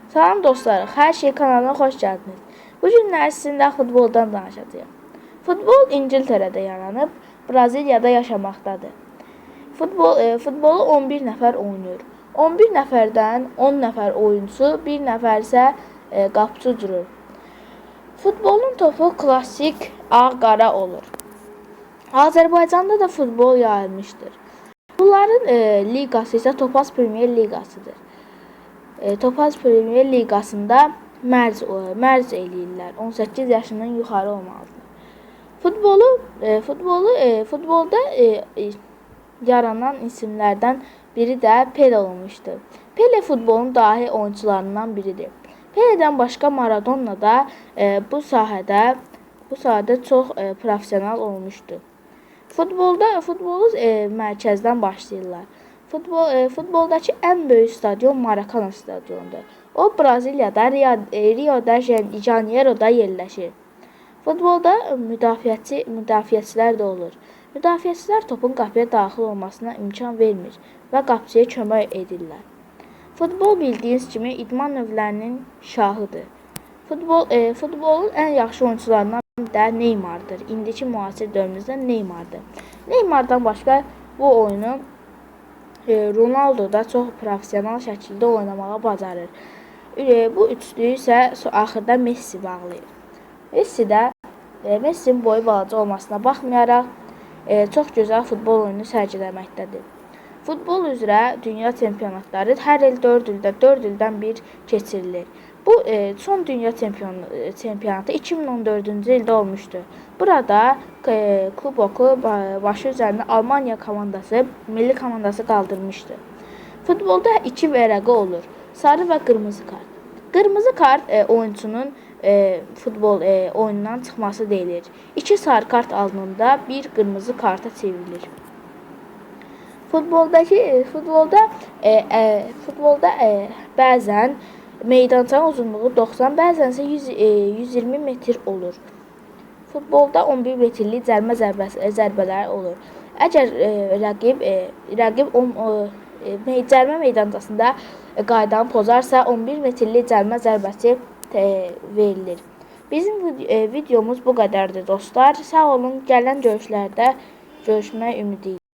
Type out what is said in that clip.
Salam dostlar, Hər Şey kanalına xoş gəldiniz. Bu günlər sizinlə futboldan danışacağım. Futbol İngiltərədə yaranıb, Braziliyada yaşamaqdadır. Futbolu 11 nəfər oynayır. 11 nəfərdən 10 nəfər oyunçu, 1 nəfər isə qapıcı durur. Futbolun topu klassik ağ-qara olur. Azərbaycanda da futbol yayılmışdır. Bunların liqası isə Topaz Premyer Liqasıdır. Topaz Premyer Liqasında mərc eləyirlər. 18 yaşından yuxarı olmalıdır. Futbolda yaranan isimlərdən biri də Pele olmuşdur. Pele futbolun dahi oyuncularından biridir. Pele'dən başqa Maradona da bu sahədə çox professional olmuşdur. Futbolu mərkəzdən başlayırlar. Futboldakı ən böyük stadion Maracana stadionudur. O, Braziliyada Rio de Janeiro'da yerləşir. Futbolda müdafiəçilər də olur. Müdafiəçilər topun qapıya daxil olmasına imkan vermir və qapıcıya kömək edirlər. Futbol bildiyiniz kimi idman növlərinin şahıdır. Futbolun ən yaxşı oyuncularından biri də Neymardır. İndiki müasir dövrümüzdə Neymardır. Neymardan başqa bu oyunu Ronaldo da çox professional şəkildə oynamağa bacarır. Bu üçlüyü isə axırda Messi bağlayır. Messi'nin boyu balaca olmasına baxmayaraq çox gözəl futbol oyunu sərgiləməkdədir. Futbol üzrə dünya çempionatları hər il 4 ildən bir keçirilir. Bu son dünya çempionatı 2014-cü ildə olmuşdu. Burada kuboku başı üzərində Almaniya milli komandası qaldırmışdı. Futbolda 2 vərəqə olur. Sarı və qırmızı kart. Qırmızı kart oyunçunun futbol oyunundan çıxması deyilir. 2 sarı kart alınında bir qırmızı karta çevrilir. Futbolda bəzən meydançanın uzunluğu 90, bəzən isə 120 metr olur. Futbolda 11 metrlik zərbələr olur. Əgər rəqib cərimə meydançasında qaydanı pozarsa 11 metrlik cərimə zərbəsi verilir. Bizim videomuz bu qədərdir dostlar. Sağ olun. Gələn görüşlərdə görüşmək ümidi ilə.